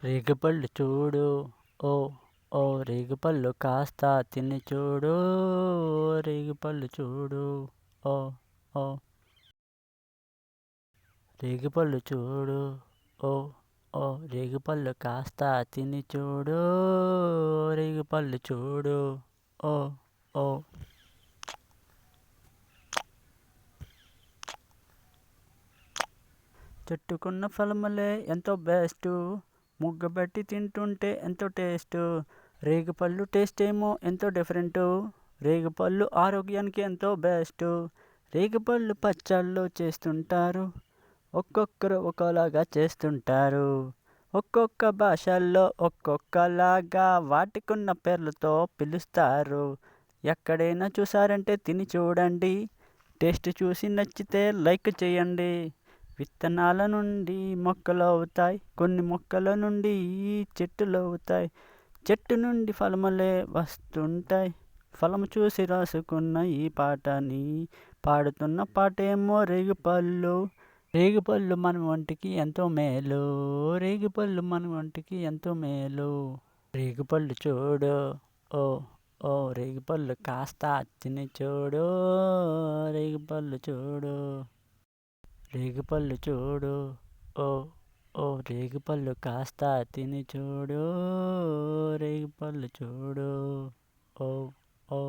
రేగిపళ్ళు చూడు ఓ ఓ రేగిపళ్ళు కాస్త తిని చూడు రేగిపళ్ళు చూడు ఓ ఓ రేగిపళ్ళు చూడు ఓ ఓ రేగిపళ్ళు కాస్త తిని చూడు రేగిపళ్ళు చూడు ఓ ఓ చెట్టుకున్న ఫలములే ఎంతో బెస్ట్ ముగ్గబెట్టి తింటుంటే ఎంతో టేస్ట్ రేగిపళ్ళు టేస్ట్ ఏమో ఎంతో డిఫరెంట్ రేగిపళ్ళు ఆరోగ్యానికి ఎంతో బెస్ట్ రేగిపళ్ళు పచ్చళ్ళు చేస్తుంటారు ఒక్కొక్కరు ఒక్కోలాగా చేస్తుంటారు ఒక్కొక్క భాషల్లో ఒక్కొక్కలాగా వాటికున్న పేర్లతో పిలుస్తారు ఎక్కడైనా చూసారంటే తిని చూడండి టేస్ట్ చూసి నచ్చితే లైక్ చేయండి విత్తనాల నుండి మొక్కలు అవుతాయి కొన్ని మొక్కల నుండి చెట్టులు అవుతాయి చెట్టు నుండి ఫలములే వస్తుంటాయి ఫలము చూసి రాసుకున్న ఈ పాటని పాడుతున్న పాటేమో రేగిపళ్ళు రేగిపళ్ళు మన ఒంటికి ఎంతో మేలు రేగిపళ్ళు మన ఒంటికి ఎంతో మేలు రేగిపళ్ళు చూడు ఓ ఓ రేగిపళ్ళు కాస్త తిని చూడు రేగిపళ్ళు చూడు రేగిపళ్ళు చూడు ఓ ఓ రేగిపళ్ళు కాస్త తిని చూడు రేగిపళ్ళు చూడు ఓ ఓ